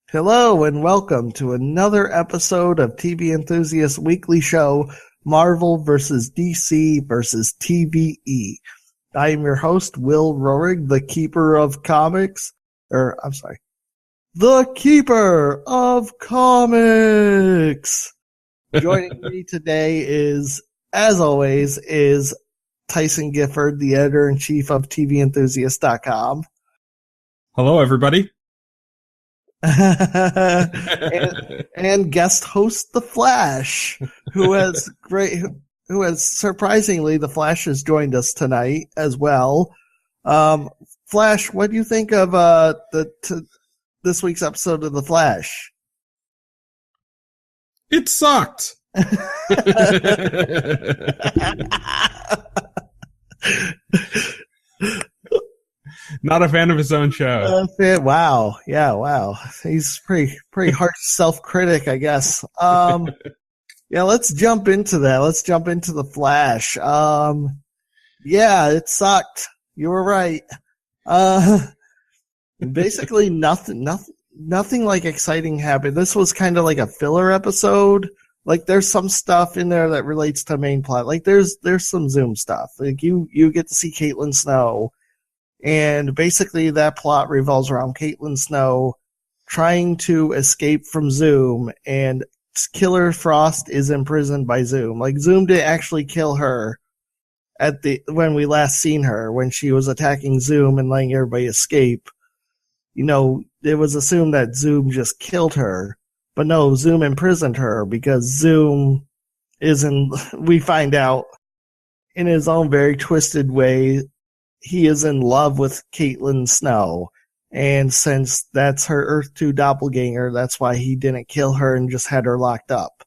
Hello and welcome to another episode of TV Enthusiast Weekly Show, Marvel vs. DC vs. TVE. I am your host, Will Roerig, the Keeper of Comics. The Keeper of Comics! Joining me today is, as always, is Tyson Gifford, the editor-in-chief of TVEnthusiast.com. Hello, everybody. and guest host The Flash, who has surprisingly, The Flash has joined us tonight as well. Flash, what do you think of this week's episode of The Flash? It sucked. Not a fan of his own show. Wow. Yeah, wow. He's pretty harsh self-critic, I guess. Yeah, let's jump into that. Let's jump into The Flash. Yeah, it sucked. You were right. Basically nothing like exciting happened. This was kind of like a filler episode. Like there's some stuff in there that relates to main plot. Like there's some Zoom stuff. Like you get to see Caitlin Snow. And basically that plot revolves around Caitlin Snow trying to escape from Zoom, and Killer Frost is imprisoned by Zoom. Like Zoom didn't actually kill her when we last seen her, when she was attacking Zoom and letting everybody escape. You know, it was assumed that Zoom just killed her. But no, Zoom imprisoned her because Zoom we find out in his own very twisted way, he is in love with Caitlin Snow, and since that's her Earth 2 doppelganger, that's why he didn't kill her and just had her locked up.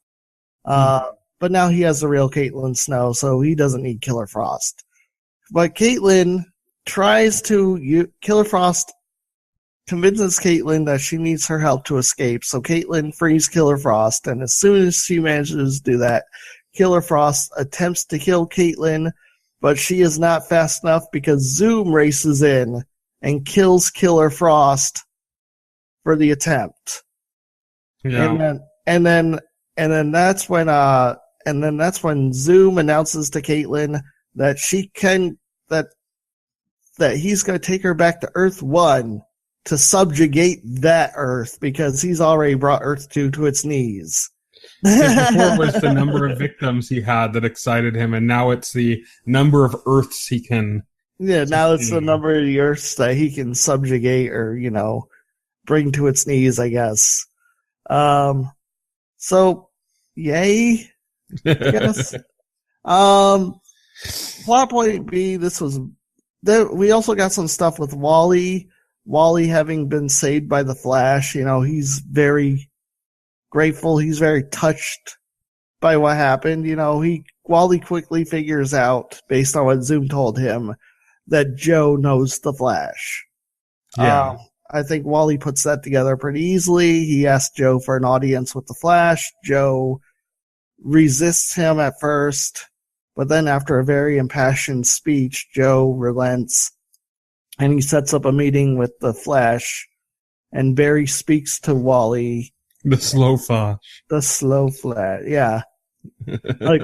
But now he has the real Caitlin Snow, so he doesn't need Killer Frost. But Caitlin Killer Frost convinces Caitlin that she needs her help to escape, so Caitlin frees Killer Frost, and as soon as she manages to do that, Killer Frost attempts to kill Caitlin, but she is not fast enough because Zoom races in and kills Killer Frost for the attempt. Yeah. And then that's when Zoom announces to Caitlin that that he's going to take her back to Earth 1 to subjugate that Earth because he's already brought Earth 2 to its knees. Before it was the number of victims he had that excited him, and now it's the number of Earths he can. Yeah, now it's the number of the Earths that he can subjugate or, bring to its knees, I guess. So, yay, I guess. Plot point B, we also got some stuff with Wally. Wally having been saved by the Flash, he's very grateful. He's very touched by what happened. Wally quickly figures out, based on what Zoom told him, that Joe knows the Flash. Yeah. I think Wally puts that together pretty easily. He asks Joe for an audience with the Flash. Joe resists him at first, but then after a very impassioned speech, Joe relents, and he sets up a meeting with the Flash, and Barry speaks to Wally. The slow Flash. The slow Flash, yeah. Like,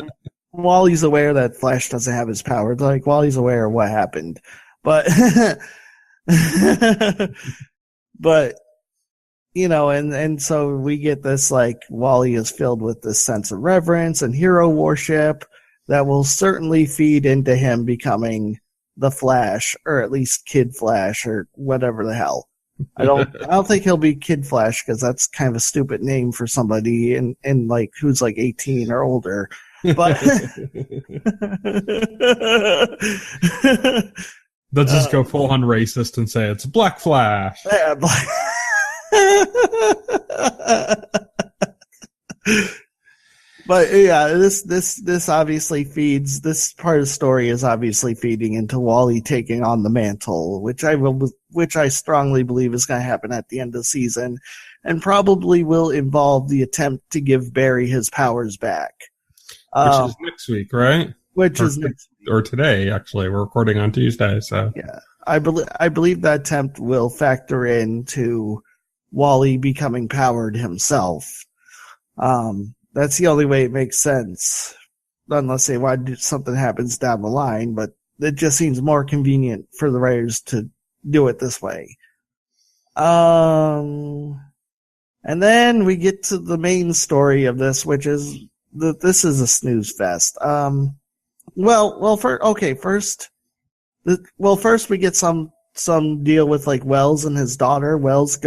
Wally's aware that Flash doesn't have his powers. Like, Wally's aware of what happened. But, and so we get this, like, Wally is filled with this sense of reverence and hero worship that will certainly feed into him becoming the Flash, or at least Kid Flash, or whatever the hell. I don't think he'll be Kid Flash because that's kind of a stupid name for somebody in like who's like 18 or older. But they'll just go full on racist and say it's Black Flash. Yeah, But yeah, this obviously feeds, this part of the story is obviously feeding into Wally taking on the mantle, which I strongly believe is going to happen at the end of the season, and probably will involve the attempt to give Barry his powers back. Which is next week, right? Next week. Or today, actually. We're recording on Tuesday, so. Yeah. I believe that attempt will factor into Wally becoming powered himself. That's the only way it makes sense. Unless they want to do something happens down the line, but it just seems more convenient for the writers to do it this way. And then we get to the main story of this, which is that this is a snooze fest. First we get some deal with like Wells and his daughter. Wells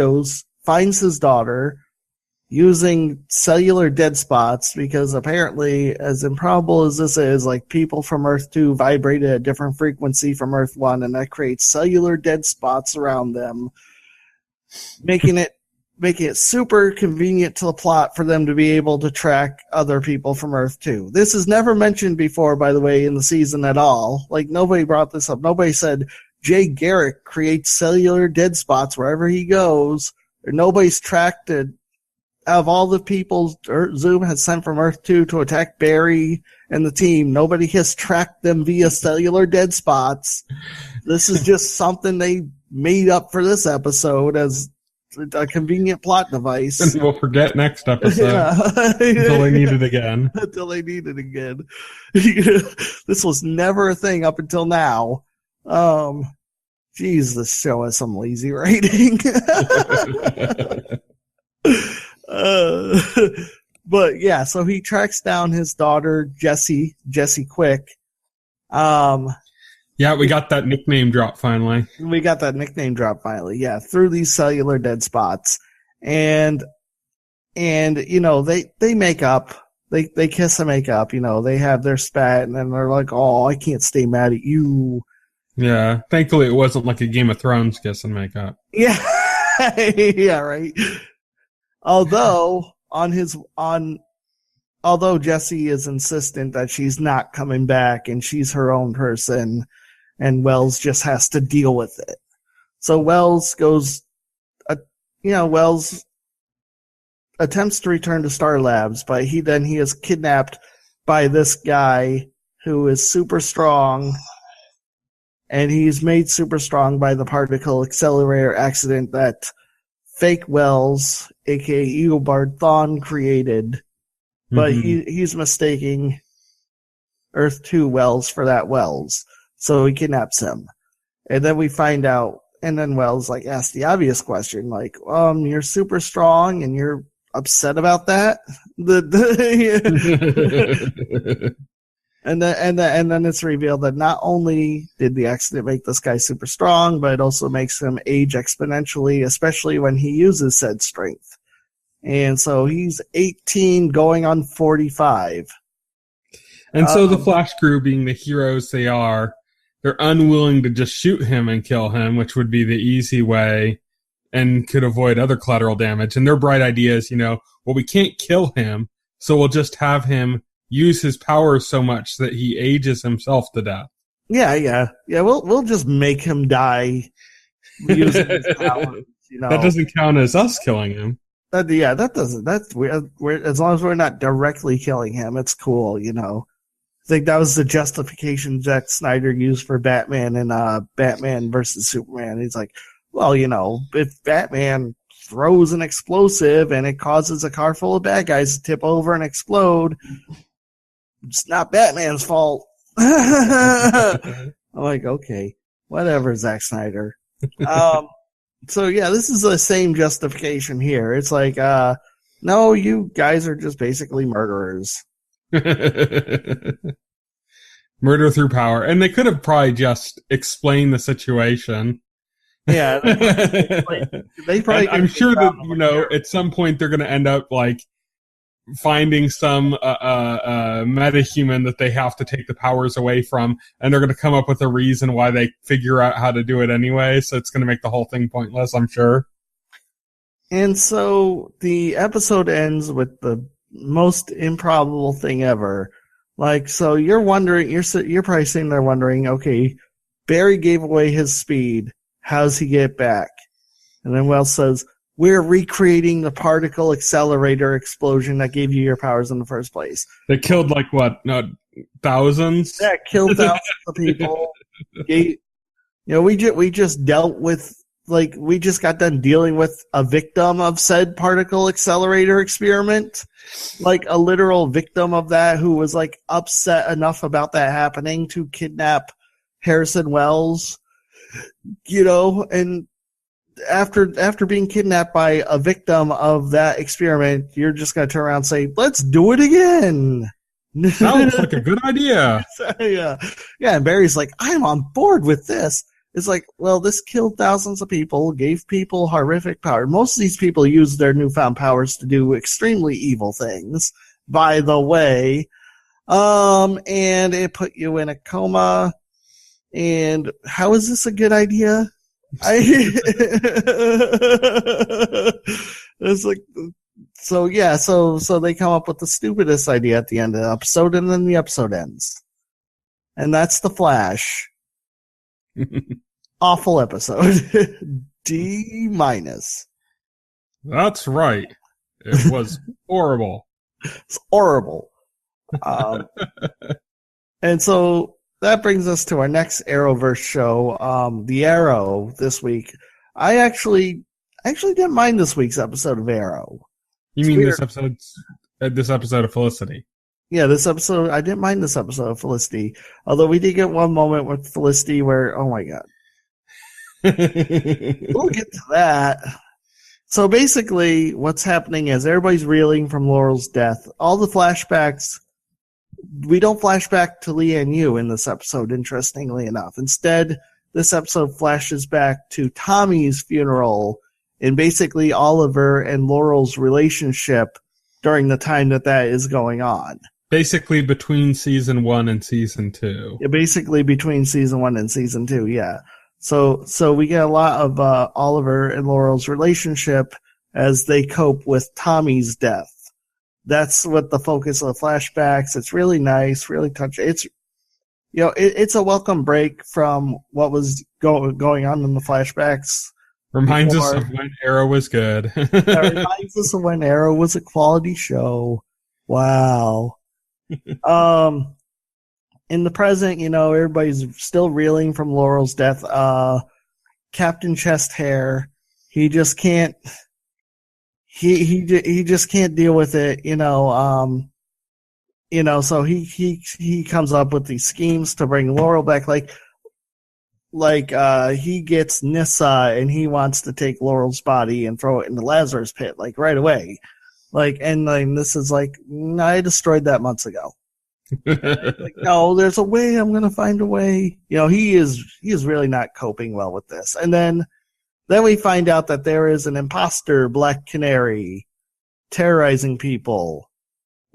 finds his daughter using cellular dead spots because apparently, as improbable as this is, like people from Earth 2 vibrated at a different frequency from Earth 1, and that creates cellular dead spots around them, making it super convenient to the plot for them to be able to track other people from Earth 2. This is never mentioned before, by the way, in the season at all. Like, nobody brought this up. Nobody said Jay Garrick creates cellular dead spots wherever he goes. Or nobody's tracked it. Out of all the people Zoom has sent from Earth 2 to attack Barry and the team, nobody has tracked them via cellular dead spots. This is just something they made up for this episode as a convenient plot device. And we'll forget next episode until they need it again. Until they need it again. This was never a thing up until now. Geez, this show has some lazy writing. But yeah, so he tracks down his daughter, Jessie Quick. Yeah, we got that nickname drop finally. Yeah, through these cellular dead spots. And you know, they make up. They kiss and make up, you know, they have their spat and then they're like, "Oh, I can't stay mad at you." Yeah, thankfully it wasn't like a Game of Thrones kiss and make up. Yeah. Yeah, right. Although Jessie is insistent that she's not coming back and she's her own person, and Wells just has to deal with it. So Wells attempts to return to Star Labs, but he is kidnapped by this guy who is super strong, and he's made super strong by the particle accelerator accident that fake Wells, aka Eobard Thawne, created. But he's mistaking Earth 2 Wells for that Wells. So he kidnaps him. And then we find out, and then Wells like asks the obvious question, like, you're super strong and you're upset about that? And then it's revealed that not only did the accident make this guy super strong, but it also makes him age exponentially, especially when he uses said strength. And so he's 18 going on 45. And so the Flash crew, being the heroes they are, they're unwilling to just shoot him and kill him, which would be the easy way and could avoid other collateral damage. And their bright idea is, we can't kill him, so we'll just have him use his powers so much that he ages himself to death. Yeah. We'll just make him die using his powers. That doesn't count as us killing him. That doesn't. That's weird. As long as we're not directly killing him, it's cool. I think that was the justification Zack Snyder used for Batman and Batman versus Superman. He's like, well, if Batman throws an explosive and it causes a car full of bad guys to tip over and explode, it's not Batman's fault. I'm like, okay, whatever, Zack Snyder. So yeah, this is the same justification here. It's like, no, you guys are just basically murderers. Murder through power. And they could have probably just explained the situation. Yeah. They probably I'm sure that, at some point they're going to end up like finding some metahuman that they have to take the powers away from, and they're going to come up with a reason why they figure out how to do it anyway, so it's going to make the whole thing pointless, I'm sure. And so the episode ends with the most improbable thing ever. Like, so you're wondering, you're probably sitting there wondering, okay, Barry gave away his speed, how's he get back? And then Wells says, we're recreating the particle accelerator explosion that gave you your powers in the first place. They killed thousands? Yeah, killed thousands of people. We just dealt with like we just got done dealing with a victim of said particle accelerator experiment, like a literal victim of that who was like upset enough about that happening to kidnap Harrison Wells, and after being kidnapped by a victim of that experiment, you're just going to turn around and say, let's do it again. That looks like a good idea. Yeah, and Barry's like, I'm on board with this. It's like, well, this killed thousands of people, gave people horrific power. Most of these people use their newfound powers to do extremely evil things, by the way. And it put you in a coma. And how is this a good idea? It's like, so they come up with the stupidest idea at the end of the episode, and then the episode ends. And that's The Flash. Awful episode. D-. That's right. It was horrible. It's horrible. And so that brings us to our next Arrowverse show, The Arrow, this week. I actually didn't mind this week's episode of Arrow. You mean this episode of Felicity? Yeah, this episode, I didn't mind this episode of Felicity. Although we did get one moment with Felicity where, oh my God. We'll get to that. So basically, what's happening is everybody's reeling from Laurel's death. All the flashbacks, we don't flash back to Leanne Yu in this episode, interestingly enough. Instead, this episode flashes back to Tommy's funeral and basically Oliver and Laurel's relationship during the time that is going on. Basically between season 1 and season 2. Yeah, basically between season 1 and season 2, yeah. So we get a lot of Oliver and Laurel's relationship as they cope with Tommy's death. That's what the focus of the flashbacks. It's really nice, really touching. It's it's a welcome break from what was going on in the flashbacks. Reminds us of when Arrow was good. That reminds us of when Arrow was a quality show. Wow. In the present, everybody's still reeling from Laurel's death. Captain Chest Hair, he just can't. He just can't deal with it. So he comes up with these schemes to bring Laurel back. He gets Nyssa and he wants to take Laurel's body and throw it in the Lazarus pit, right away. This is I destroyed that months ago. No, there's a way. I'm going to find a way. He is really not coping well with this. And then we find out that there is an imposter, Black Canary, terrorizing people.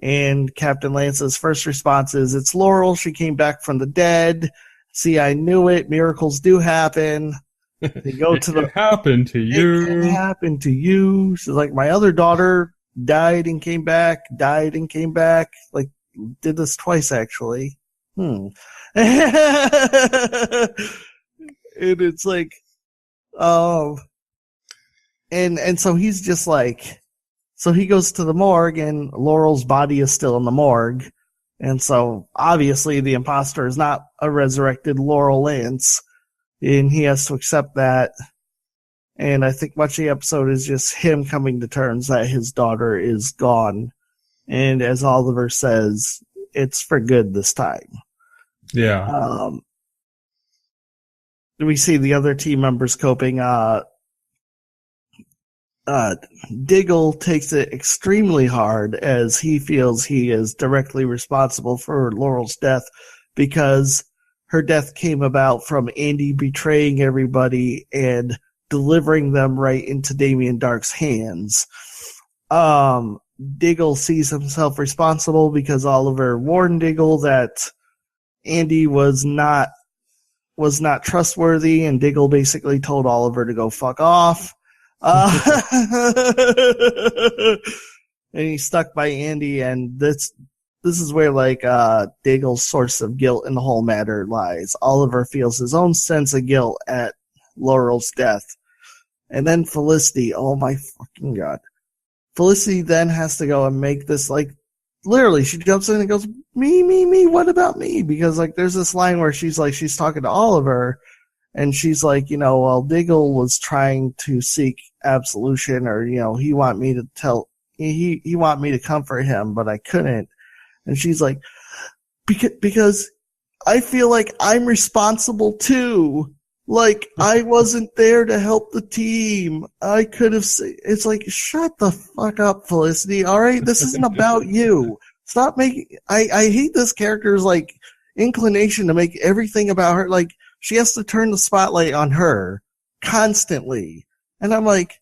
And Captain Lance's first response is, it's Laurel. She came back from the dead. See, I knew it. Miracles do happen. They go to It happened to you. It can happen to you. She's like, my other daughter died and came back, did this twice, actually. And it's like, and so he's just so he goes to the morgue and Laurel's body is still in the morgue. And so obviously the imposter is not a resurrected Laurel Lance, and he has to accept that. And I think much of the episode is just him coming to terms that his daughter is gone. And as Oliver says, it's for good this time. Yeah. We see the other team members coping. Diggle takes it extremely hard as he feels he is directly responsible for Laurel's death because her death came about from Andy betraying everybody and delivering them right into Damien Dark's hands. Diggle sees himself responsible because Oliver warned Diggle that Andy was not trustworthy, and Diggle basically told Oliver to go fuck off. And he's stuck by Andy, and this is where Diggle's source of guilt in the whole matter lies. Oliver feels his own sense of guilt at Laurel's death. And then Felicity, oh my fucking God. Felicity then has to go and make this, literally, she jumps in and goes, me, what about me? Because, there's this line where she's talking to Oliver, And she's like, well, Diggle was trying to seek absolution, or, he want me to comfort him, but I couldn't. And she's like, because I feel like I'm responsible too. Like, I wasn't there to help the team. I could have it's like, shut the fuck up, Felicity. All right. This isn't about you. Stop making, I hate this character's like inclination to make everything about her. Like, she has to turn the spotlight on her constantly. And I'm like,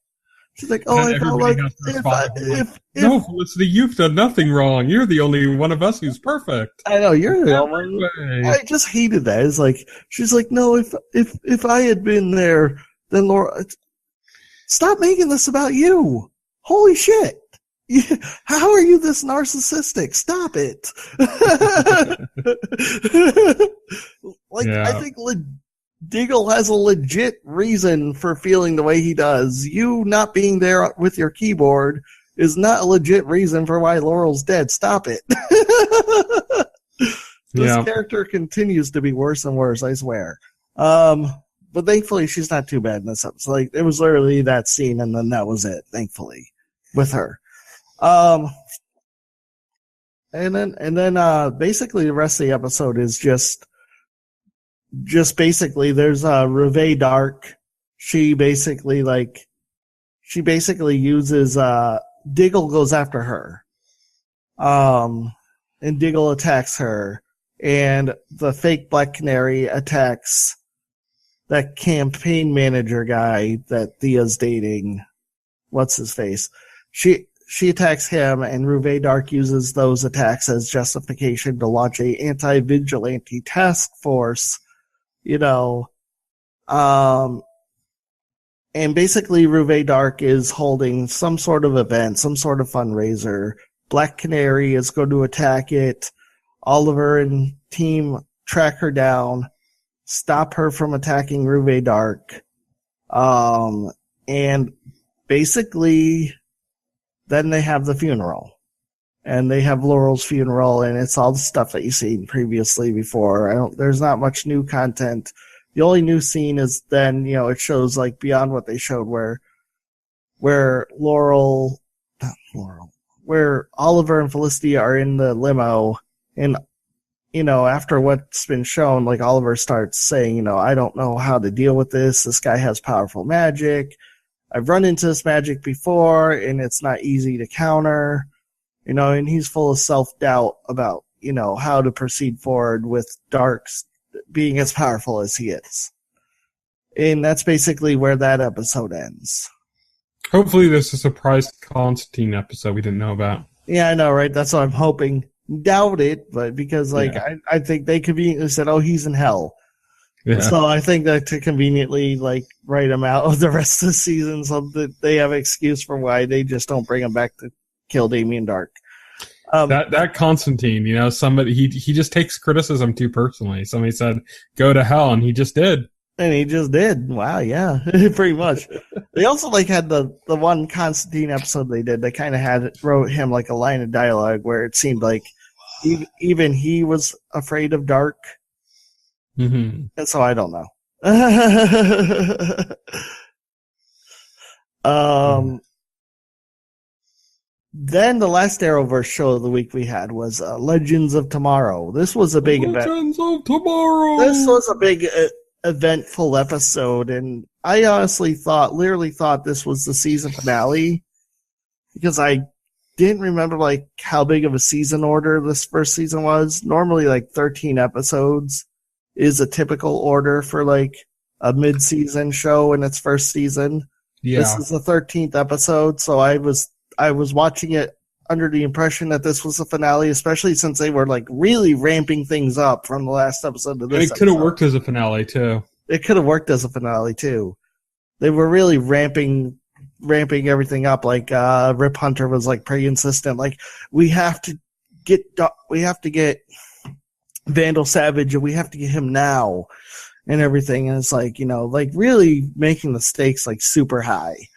she's like, oh, I felt like, no, Felicity, you've done nothing wrong. You're the only one of us who's perfect. I know, you're the only one. I just hated that. It's like, she's like, no, if I had been there, then Laura, stop making this about you. Holy shit. How are you this narcissistic? Stop it. I think Diggle has a legit reason for feeling the way he does. You not being there with your keyboard is not a legit reason for why Laurel's dead. Stop it. This character continues to be worse and worse, I swear. But thankfully she's not too bad in this episode. Like, it was literally that scene and then that was it, thankfully, with her. And then basically the rest of the episode is just basically there's Reve Dark. She basically uses Diggle goes after her. And Diggle attacks her, and the fake Black Canary attacks that campaign manager guy that Thea's dating. What's his face? She attacks him, and Reve Dark uses those attacks as justification to launch a anti-vigilante task force, and basically Reve Dark is holding some sort of event, some sort of fundraiser. Black Canary is going to attack it. Oliver and team track her down, stop her from attacking Reve Dark, and basically then they have the funeral. And they have Laurel's funeral, and it's all the stuff that you've seen previously before. There's not much new content. The only new scene is then, it shows like beyond what they showed where where Oliver and Felicity are in the limo, and after what's been shown, like Oliver starts saying, I don't know how to deal with this. This guy has powerful magic. I've run into this magic before, and it's not easy to counter. And he's full of self-doubt about, how to proceed forward with Darks being as powerful as he is. And that's basically where that episode ends. Hopefully there's a surprise Constantine episode we didn't know about. Yeah, I know, right? That's what I'm hoping. Doubt it, but because, I think they conveniently said, oh, he's in hell. Yeah. So I think that to conveniently, write him out of the rest of the season so that they have an excuse for why they just don't bring him back to kill Damien Dark. That Constantine, somebody, he just takes criticism too personally. Somebody said, go to hell, and he just did. And he just did. Wow, yeah, pretty much. They also had the one Constantine episode they did. They kind of wrote him a line of dialogue where it seemed like even he was afraid of Dark. Mm-hmm. And so I don't know. Then the last Arrowverse show of the week we had was Legends of Tomorrow. This was a big event. Legends of Tomorrow! This was a big eventful episode, and I honestly literally thought this was the season finale, because I didn't remember how big of a season order this first season was. Normally 13 episodes is a typical order for a mid-season show in its first season. Yeah. This is the 13th episode, so I was watching it under the impression that this was the finale, especially since they were really ramping things up from the last episode to this. It could have worked as a finale too. It could have worked as a finale too. They were really ramping everything up. Rip Hunter was pretty insistent. We have to get Vandal Savage, and we have to get him now, and everything. And it's really making the stakes super high.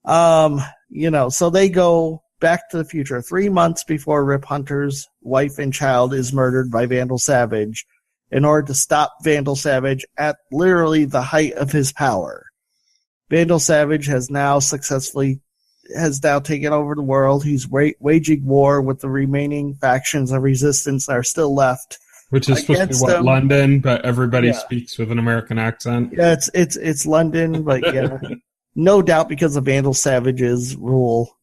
So they go back to the future 3 months before Rip Hunter's wife and child is murdered by Vandal Savage, in order to stop Vandal Savage at literally the height of his power. Vandal Savage has now taken over the world. He's waging war with the remaining factions of resistance that are still left. Which is supposed to be London, but everybody speaks with an American accent. Yeah, it's London, but yeah, no doubt because of Vandal Savage's rule,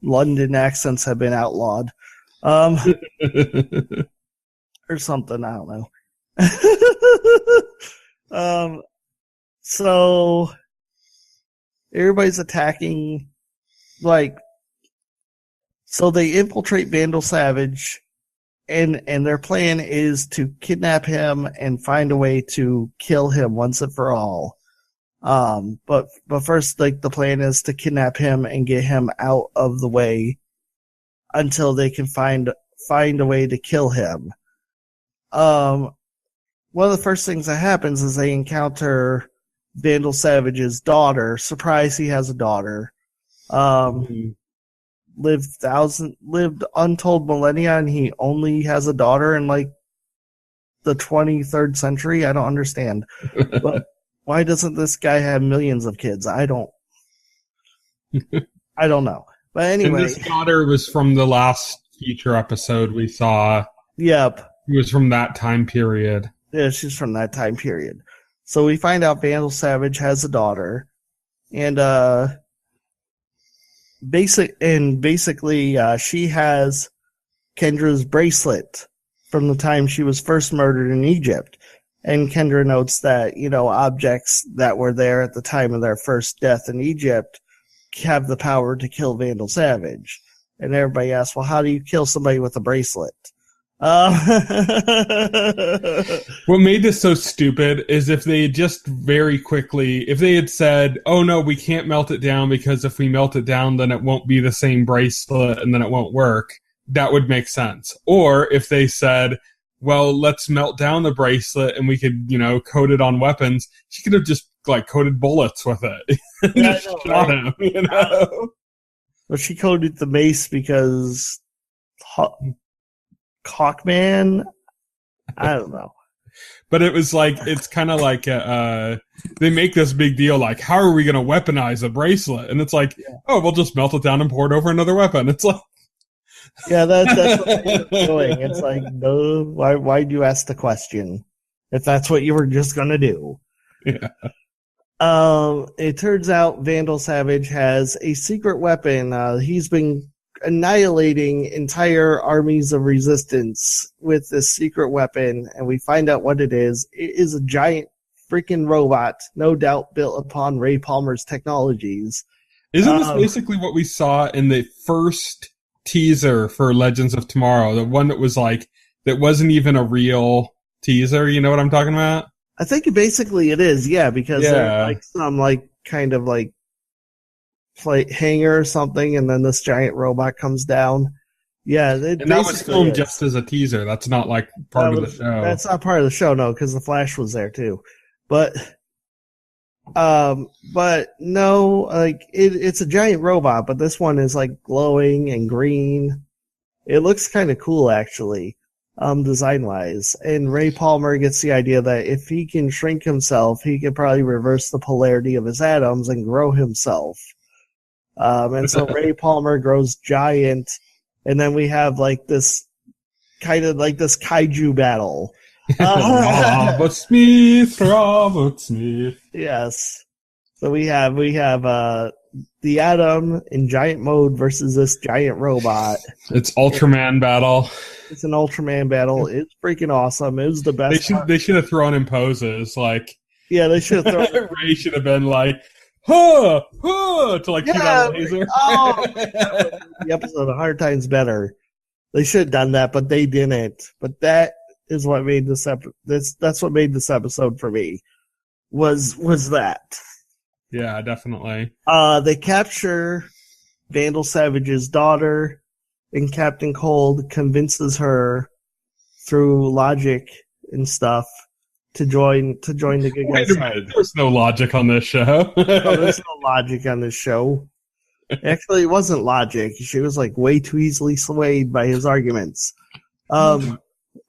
London accents have been outlawed, or something. I don't know. So everybody's attacking, so they infiltrate Vandal Savage. And their plan is to kidnap him and find a way to kill him once and for all. But first, the plan is to kidnap him and get him out of the way until they can find a way to kill him. One of the first things that happens is they encounter Vandal Savage's daughter. Surprise, he has a daughter. Lived untold millennia, and he only has a daughter in the 23rd century. I don't understand. But why doesn't this guy have millions of kids? I don't know. But anyway, and this daughter was from the last feature episode we saw. Yep, it was from that time period. Yeah, she's from that time period. So we find out Vandal Savage has a daughter, and basically, she has Kendra's bracelet from the time she was first murdered in Egypt. And Kendra notes that, objects that were there at the time of their first death in Egypt have the power to kill Vandal Savage. And everybody asks, well, how do you kill somebody with a bracelet? What made this so stupid is if they just very quickly, if they had said, oh no, we can't melt it down because if we melt it down, then it won't be the same bracelet and then it won't work, that would make sense. Or if they said, well, let's melt down the bracelet and we could, coat it on weapons, she could have just coated bullets with it. Yeah, shot him, Well, she coated the mace because Hawkman? I don't know. But it was it's kind of they make this big deal, how are we going to weaponize a bracelet? And it's oh, we'll just melt it down and pour it over another weapon. It's yeah, that's what they're doing. It's no, why'd you ask the question if that's what you were just going to do? Yeah. It turns out Vandal Savage has a secret weapon. He's been annihilating entire armies of resistance with this secret weapon, and we find out what it is. It is a giant freaking robot, no doubt built upon Ray Palmer's technologies. Isn't this basically what we saw in the first teaser for Legends of Tomorrow? The one that was that wasn't even a real teaser, you know what I'm talking about? I think basically it is, yeah, because there's some kind of plate hanger or something, and then this giant robot comes down. Yeah, and that was filmed just as a teaser. That's not part of the show. That's not part of the show, no, because the Flash was there too. But no, it's a giant robot, but this one is glowing and green. It looks kind of cool, actually, design wise. And Ray Palmer gets the idea that if he can shrink himself, he can probably reverse the polarity of his atoms and grow himself. And so Ray Palmer grows giant, and then we have this kind of this kaiju battle. Robert Smith. Yes. So we have the Atom in giant mode versus this giant robot. It's Ultraman battle. It's an Ultraman battle. It's freaking awesome. It was the best. They should have thrown in poses Yeah, they should have thrown. Ray should have been huh, to shoot out a laser. Oh, the episode 100 times better. They should have done that, but they didn't. But that is what made this that's what made this episode for me. Was that. Yeah, definitely. They capture Vandal Savage's daughter, and Captain Cold convinces her through logic and stuff to join the good guys. There's no logic on this show. No, there's no logic on this show. Actually, it wasn't logic. She was way too easily swayed by his arguments.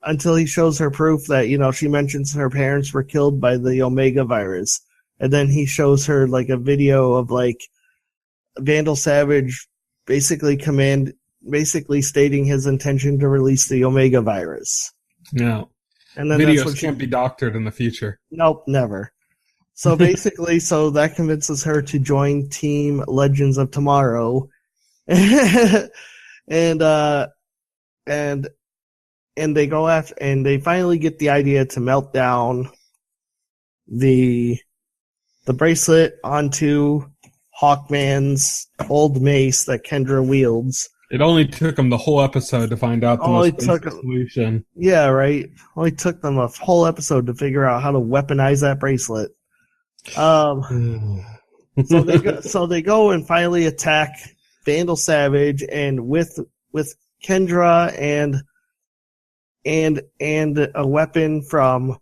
he shows her proof that, she mentions her parents were killed by the Omega virus. And then he shows her like a video of like Vandal Savage basically stating his intention to release the Omega virus. No. And then videos can't be doctored in the future. Nope, never. So basically, that convinces her to join Team Legends of Tomorrow. and they go after, and they finally get the idea to melt down the bracelet onto Hawkman's old mace that Kendra wields. It only took them the whole episode to find out the most basic solution. Yeah, right. Only took them a whole episode to figure out how to weaponize that bracelet. So they go and finally attack Vandal Savage, and with Kendra and a weapon from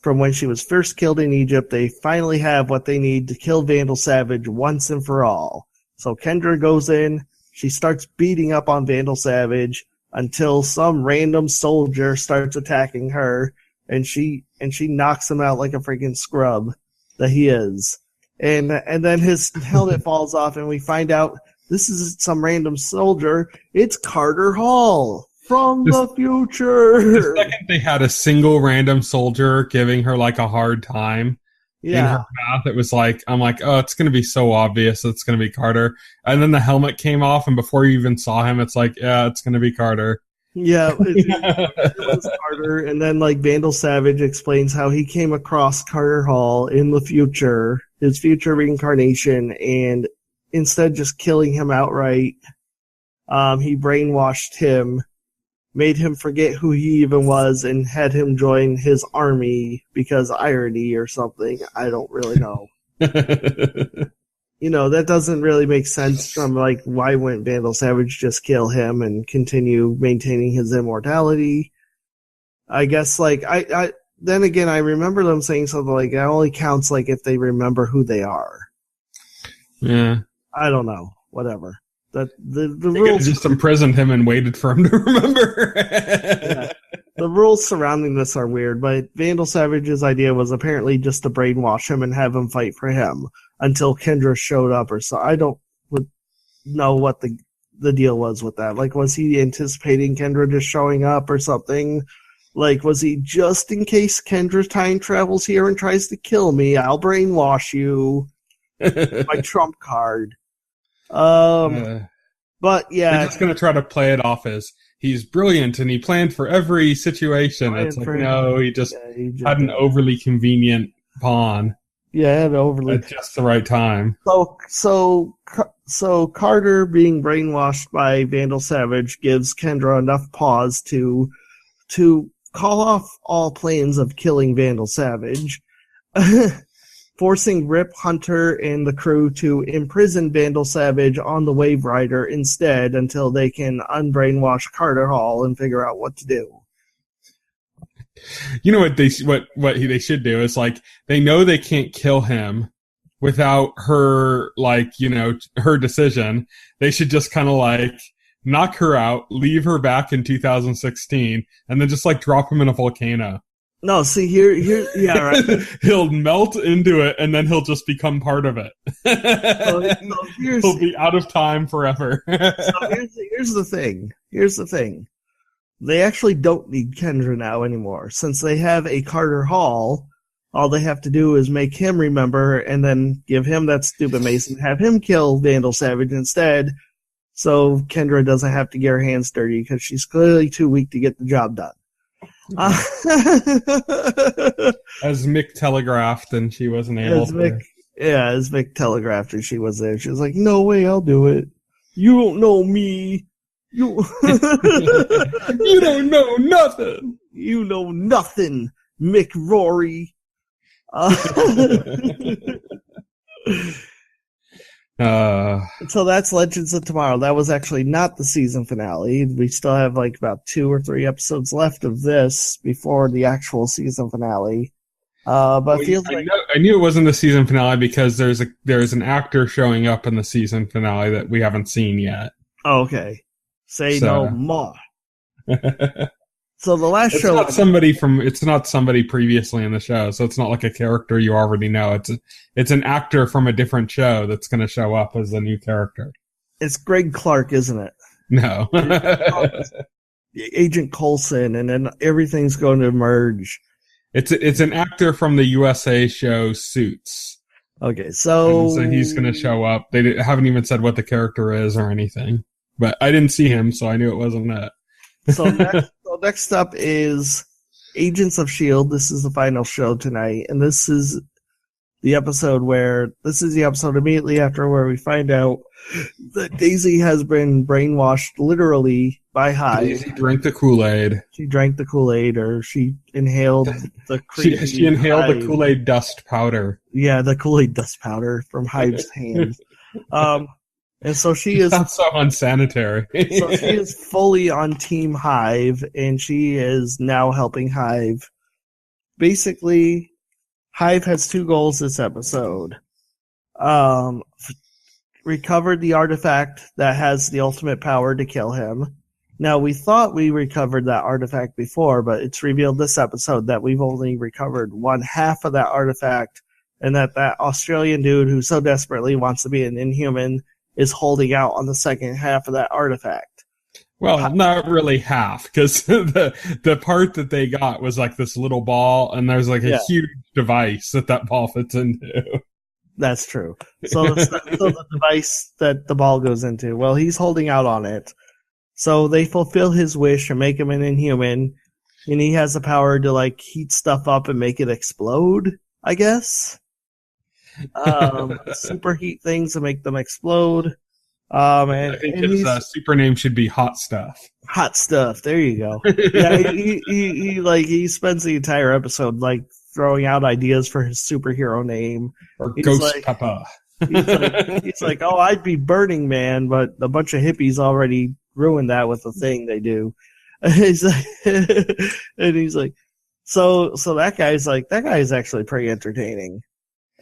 when she was first killed in Egypt, they finally have what they need to kill Vandal Savage once and for all. So Kendra goes in, she starts beating up on Vandal Savage until some random soldier starts attacking her, and she knocks him out like a freaking scrub that he is. And then his helmet falls off, and we find out this is some random soldier. It's Carter Hall from the future. The second they had a single random soldier giving her like a hard time in her path, it was like, I'm like, oh, it's going to be so obvious it's going to be Carter. And then the helmet came off, and before you even saw him, it's like, yeah, it's going to be Carter. Yeah, it was Carter. And then like Vandal Savage explains how he came across Carter Hall in the future, his future reincarnation, and instead just killing him outright, he brainwashed him, made him forget who he even was, and had him join his army because irony or something. I don't really know. That doesn't really make sense from like, why wouldn't Vandal Savage just kill him and continue maintaining his immortality? I guess like then again, I remember them saying something like, it only counts like if they remember who they are. Yeah. I don't know. Whatever. The rules just imprisoned him and waited for him to remember. Yeah. The rules surrounding this are weird, but Vandal Savage's idea was apparently just to brainwash him and have him fight for him until Kendra showed up or so. I don't know what the deal was with that. Like, was he anticipating Kendra just showing up or something? Like, was he just in case Kendra time travels here and tries to kill me, I'll brainwash you. My trump card. But yeah, they're just gonna try to play it off as he's brilliant and he planned for every situation. It's like, no, he just had an overly convenient pawn. Yeah, overly at just the right time. So Carter being brainwashed by Vandal Savage gives Kendra enough pause to call off all plans of killing Vandal Savage. Forcing Rip, Hunter, and the crew to imprison Vandal Savage on the Wave Rider instead until they can unbrainwash Carter Hall and figure out what to do. You know what they should do is, like, they know they can't kill him without her, like, her decision. They should just kind of like knock her out, leave her back in 2016, and then just like drop him in a volcano. No, see, here, yeah, right. He'll melt into it, and then he'll just become part of it. He'll be out of time forever. So here's the thing. Here's the thing. They actually don't need Kendra now anymore. Since they have a Carter Hall, all they have to do is make him remember, and then give him that stupid mace and have him kill Vandal Savage instead, so Kendra doesn't have to get her hands dirty, because she's clearly too weak to get the job done. As Mick telegraphed, and she wasn't able to. As Mick telegraphed, and she was there. She was like, "No way, I'll do it. You don't know me. You don't know nothing. You know nothing, Mick Rory." So that's Legends of Tomorrow. That was actually not the season finale. We still have like about 2 or 3 episodes left of this before the actual season finale. But it feels like I knew it wasn't the season finale because there's an actor showing up in the season finale that we haven't seen yet. Okay. Say no more. So the last it's show, it's not somebody previously in the show, so it's not like a character you already know. It's an actor from a different show that's going to show up as a new character. It's Greg Clark, isn't it? No. Agent Coulson, and then everything's going to merge. It's an actor from the USA show Suits. Okay, so he's going to show up. They haven't even said what the character is or anything, but I didn't see him, so I knew it wasn't that. So next up is Agents of S.H.I.E.L.D. This is the final show tonight, and this is the episode immediately after where we find out that Daisy has been brainwashed literally by Hive. Daisy drank the Kool-Aid. She drank the Kool-Aid, or she inhaled the she inhaled the Kool-Aid dust powder. Yeah, the Kool-Aid dust powder from Hive's hands. And so she is... That's so unsanitary. So she is fully on Team Hive, and she is now helping Hive. Basically, Hive has two goals this episode. Recovered the artifact that has the ultimate power to kill him. Now, we thought we recovered that artifact before, but it's revealed this episode that we've only recovered one half of that artifact, and that Australian dude who so desperately wants to be an Inhuman is holding out on the second half of that artifact. Well, not really half, because the part that they got was like this little ball, and there's like a huge device that ball fits into. That's true. So the device that the ball goes into, well, he's holding out on it. So they fulfill his wish and make him an Inhuman, and he has the power to like heat stuff up and make it explode, I guess. Superheat things to make them explode. I think his super name should be Hot Stuff. Hot Stuff. There you go. Yeah, he spends the entire episode like throwing out ideas for his superhero name. Or Ghost Peppa. He's like, oh, I'd be Burning Man, but a bunch of hippies already ruined that with the thing they do. And he's like, so that guy's actually pretty entertaining.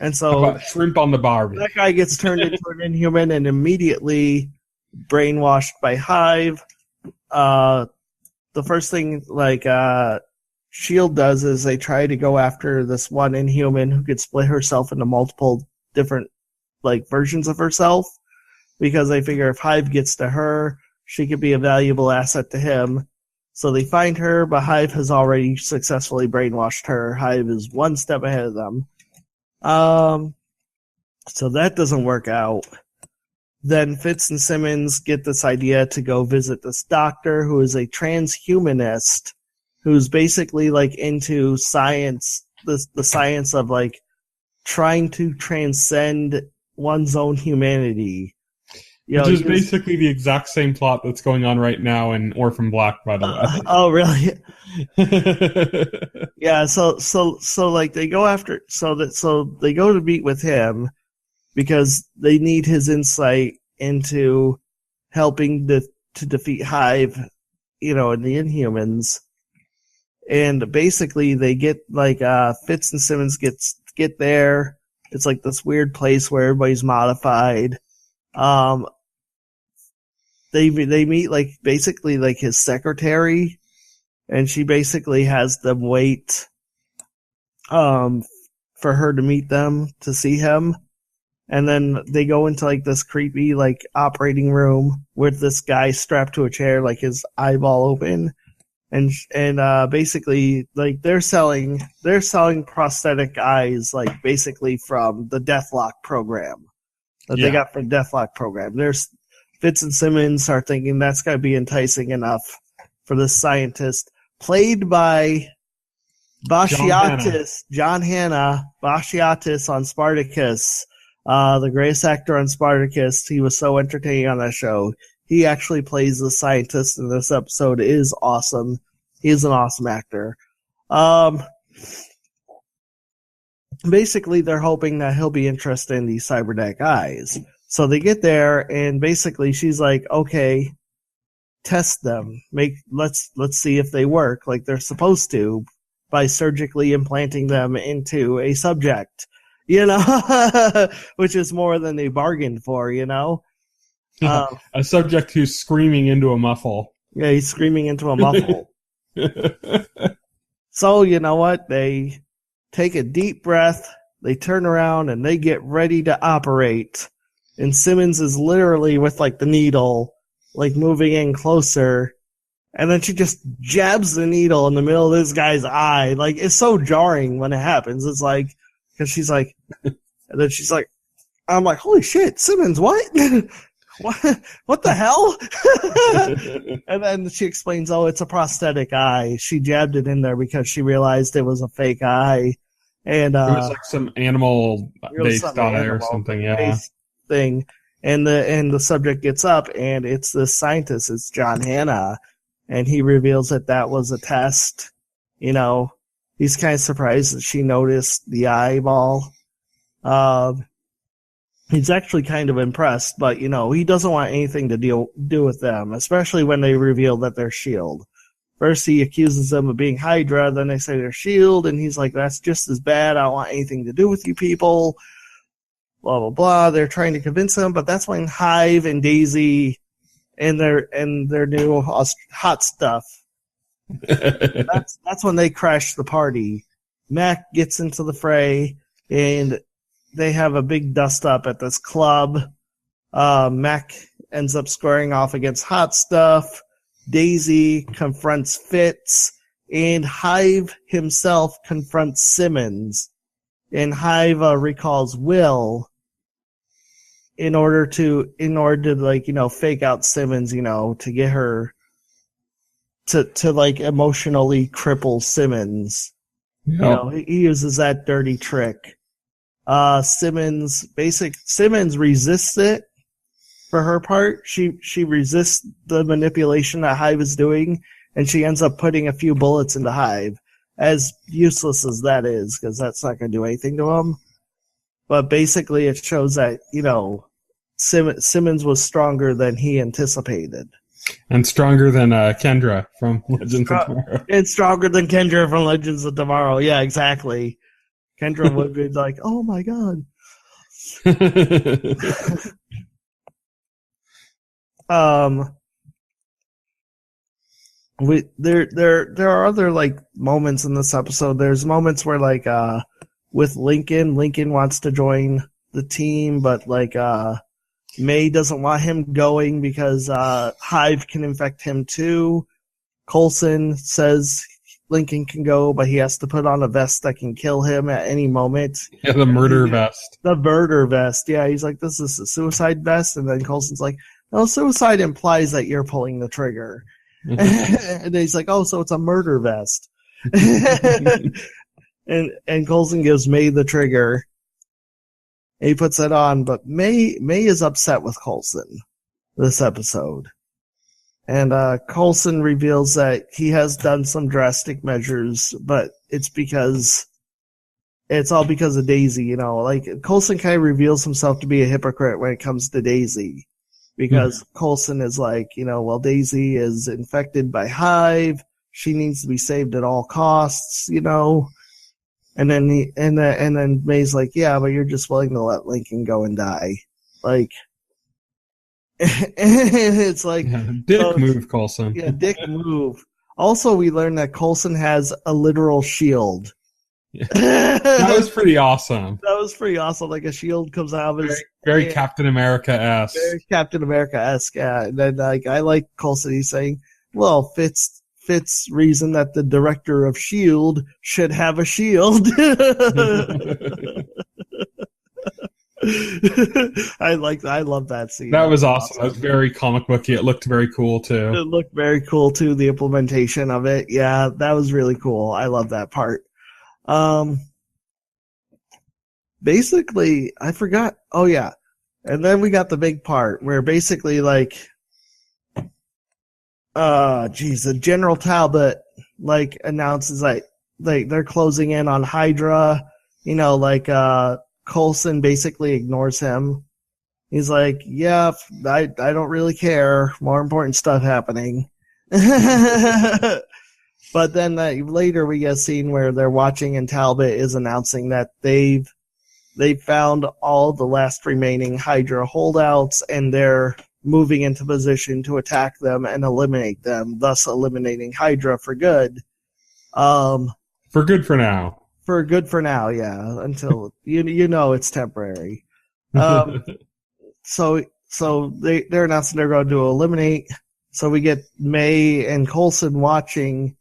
And so shrimp on the Barbie. That guy gets turned into an Inhuman and immediately brainwashed by Hive. The first thing S.H.I.E.L.D. does is they try to go after this one Inhuman who could split herself into multiple different versions of herself, because they figure if Hive gets to her, she could be a valuable asset to him. So they find her, but Hive has already successfully brainwashed her. Hive is one step ahead of them. So that doesn't work out. Then Fitz and Simmons get this idea to go visit this doctor who is a transhumanist, who's basically into science, the science of trying to transcend one's own humanity. Which is basically the exact same plot that's going on right now in Orphan Black, by the way. Oh, really? Yeah. So they go after. So they go to meet with him because they need his insight into helping to defeat Hive, and the Inhumans. And basically, they get Fitz and Simmons get there. It's this weird place where everybody's modified. They meet basically his secretary, and she basically has them wait for her to meet them to see him. And then they go into this creepy operating room with this guy strapped to a chair, his eyeball open. And basically they're selling prosthetic eyes basically from the Deathlock program that they got from Deathlock program. Fitz and Simmons are thinking that's got to be enticing enough for this scientist, played by John Hanna, Bashiatis on Spartacus, the greatest actor on Spartacus. He was so entertaining on that show. He actually plays the scientist in this episode. It is awesome. He's an awesome actor. Basically, they're hoping that he'll be interested in these cybernetic eyes. So they get there, and basically she's like, okay, test them. Let's see if they work like they're supposed to by surgically implanting them into a subject, which is more than they bargained for, A subject who's screaming into a muffle. Yeah, he's screaming into a muffle. So, you know what? They take a deep breath, they turn around, and they get ready to operate. And Simmons is literally with, like, the needle, like, moving in closer. And then she just jabs the needle in the middle of this guy's eye. Like, it's so jarring when it happens. It's like, because she's like, and then she's like, I'm like, holy shit, Simmons, what? What the hell? And then she explains, oh, it's a prosthetic eye. She jabbed it in there because she realized it was a fake eye. And it was like some animal-based eye or something, yeah. Thing. And the subject gets up, and it's the scientist, it's John Hanna, and he reveals that was a test. You know, he's kind of surprised that she noticed the eyeball. He's actually kind of impressed, but, you know, he doesn't want anything to do with them, especially when they reveal that they're S.H.I.E.L.D. First, he accuses them of being Hydra, then they say they're S.H.I.E.L.D., and he's like, that's just as bad, I don't want anything to do with you people, blah, blah, blah. They're trying to convince him, but that's when Hive and Daisy and their new hot stuff, that's when they crash the party. Mac gets into the fray, and they have a big dust-up at this club. Mac ends up squaring off against Hot Stuff. Daisy confronts Fitz. And Hive himself confronts Simmons. And Hive recalls Will in order to like, you know, fake out Simmons, you know, to get her to like emotionally cripple Simmons. Yep. You know, he uses that dirty trick. Simmons resists it for her part. She resists the manipulation that Hive is doing, and she ends up putting a few bullets into Hive, as useless as that is, because that's not going to do anything to him. But basically it shows that, you know, Simmons was stronger than he anticipated. And stronger than Kendra from Legends of Tomorrow. And stronger than Kendra from Legends of Tomorrow. Yeah, exactly. Kendra would be like, oh my god. There are other like moments in this episode. There's moments where like with Lincoln wants to join the team, but like May doesn't want him going because Hive can infect him too. Coulson says Lincoln can go, but he has to put on a vest that can kill him at any moment. Yeah, the murder vest. The murder vest. Yeah, he's like, this is a suicide vest. And then Coulson's like, no, suicide implies that you're pulling the trigger. And then he's like, oh, so it's a murder vest. and Coulson gives May the trigger. And he puts it on, but May is upset with Coulson this episode. And Coulson reveals that he has done some drastic measures, but it's all because of Daisy, you know. Like, Coulson kind of reveals himself to be a hypocrite when it comes to Daisy. Because Coulson is like, you know, well, Daisy is infected by Hive. She needs to be saved at all costs, you know. And then May's like, yeah, but you're just willing to let Lincoln go and die. Like, it's like, dick move, Coulson. Yeah, dick move. Also, we learned that Coulson has a literal shield. That was pretty awesome. That was pretty awesome. Like a shield comes out of his very Captain America-esque. Very Captain America-esque. Yeah. And then like I like Coulson. He's saying, "Well, Fitz reason that the director of S.H.I.E.L.D. should have a shield." I love that scene. That was awesome. That was very comic booky. It looked very cool too. It looked very cool too. The implementation of it, yeah, that was really cool. I love that part. Basically, I forgot. Oh yeah, and then we got the big part where basically like, the General Talbot like announces like they're closing in on Hydra. You know, like Coulson basically ignores him. He's like, yeah, I don't really care. More important stuff happening. But then later we get a scene where they're watching and Talbot is announcing that they've found all the last remaining Hydra holdouts and they're moving into position to attack them and eliminate them, thus eliminating Hydra for good. For good for now. For good for now, yeah. Until it's temporary. So they're announcing they're going to eliminate. So we get May and Coulson watching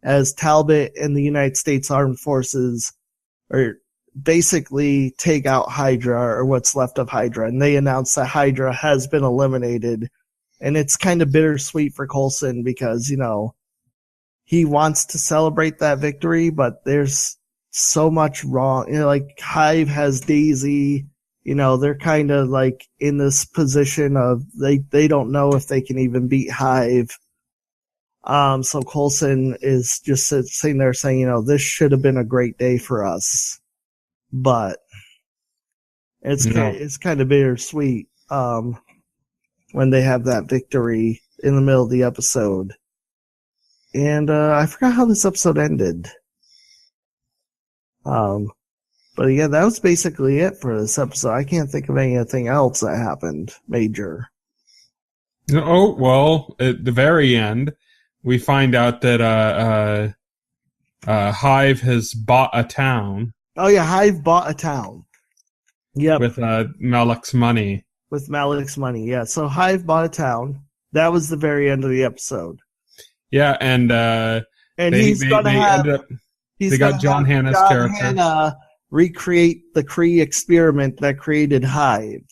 as Talbot and the United States Armed Forces are basically take out Hydra, or what's left of Hydra, and they announce that Hydra has been eliminated. And it's kind of bittersweet for Coulson because, he wants to celebrate that victory, but there's so much wrong. Like Hive has Daisy, they're kind of like in this position of they don't know if they can even beat Hive. So Coulson is just sitting there saying, this should have been a great day for us, but it's kind of bittersweet when they have that victory in the middle of the episode. And I forgot how this episode ended. But yeah, that was basically it for this episode. I can't think of anything else that happened major. Oh, well, at the very end, we find out that Hive has bought a town. Oh yeah, Hive bought a town. Yep. With Malik's money. With Malik's money, yeah. So Hive bought a town. That was the very end of the episode. Yeah, and they got John Hanna's character. Hanna recreate the Kree experiment that created Hive.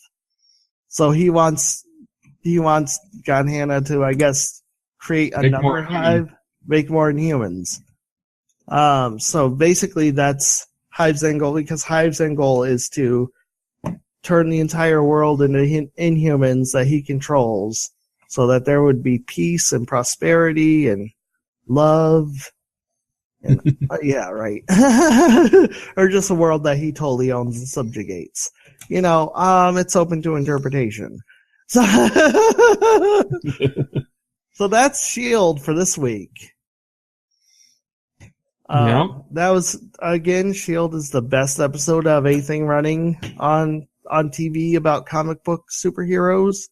So he wants John Hanna to, I guess, create another Hive, make more Inhumans. So basically that's Hive's end goal, because Hive's end goal is to turn the entire world into Inhumans that he controls, so that there would be peace and prosperity and love. And, yeah, right. Or just a world that he totally owns and subjugates. It's open to interpretation. So, so that's S.H.I.E.L.D. for this week. That was, again, S.H.I.E.L.D. is the best episode of anything running on TV about comic book superheroes.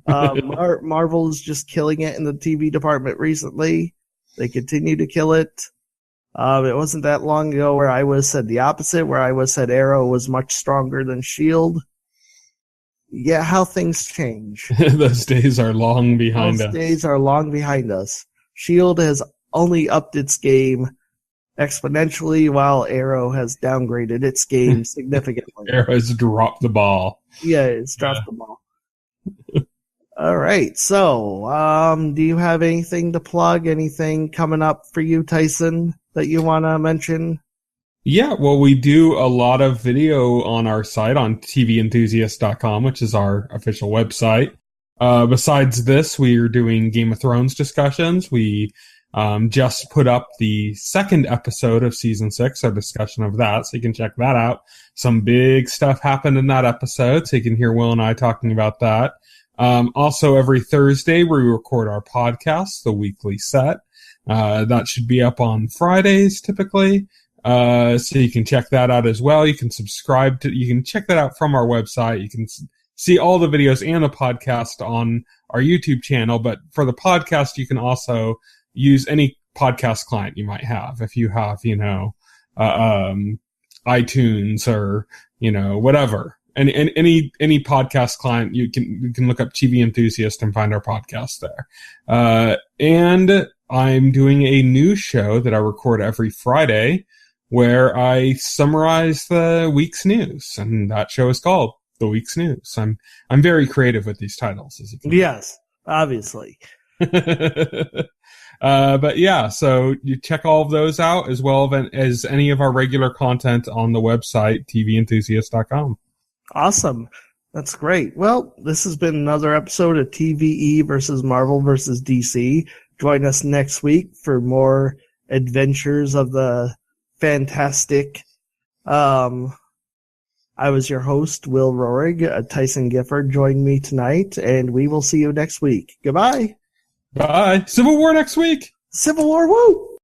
Marvel is just killing it in the TV department recently. They continue to kill it. It wasn't that long ago where I would have said the opposite, where I would have said Arrow was much stronger than S.H.I.E.L.D. Yeah, how things change. Those days are long behind us. Those days are long behind us. S.H.I.E.L.D. has only upped its game exponentially, while Arrow has downgraded its game significantly. Arrow's dropped the ball. Yeah, it's dropped the ball. All right, so do you have anything to plug? Anything coming up for you, Tyson, that you want to mention? Yeah, well, we do a lot of video on our site on TVEnthusiast.com, which is our official website. Besides this, we are doing Game of Thrones discussions. We just put up the second episode of Season 6, our discussion of that, so you can check that out. Some big stuff happened in that episode, so you can hear Will and I talking about that. Also, every Thursday, we record our podcast, The Weekly Set. That should be up on Fridays, typically. So you can check that out as well. You can you can check that out from our website. You can see all the videos and the podcast on our YouTube channel. But for the podcast, you can also use any podcast client you might have. If you have, iTunes or, whatever. And any podcast client, you can look up TV Enthusiast and find our podcast there. And I'm doing a news show that I record every Friday where I summarize the week's news, and that show is called The Week's News. I'm very creative with these titles, as you can. Yes, obviously. But yeah, so you check all of those out, as well as any of our regular content on the website, TVEnthusiast.com. Awesome. That's great. Well, this has been another episode of TVE versus Marvel versus DC. Join us next week for more adventures of the fantastic. I was your host, Will Rohrig. Tyson Gifford joined me tonight, and we will see you next week. Goodbye. Bye. Civil War next week. Civil War, woo!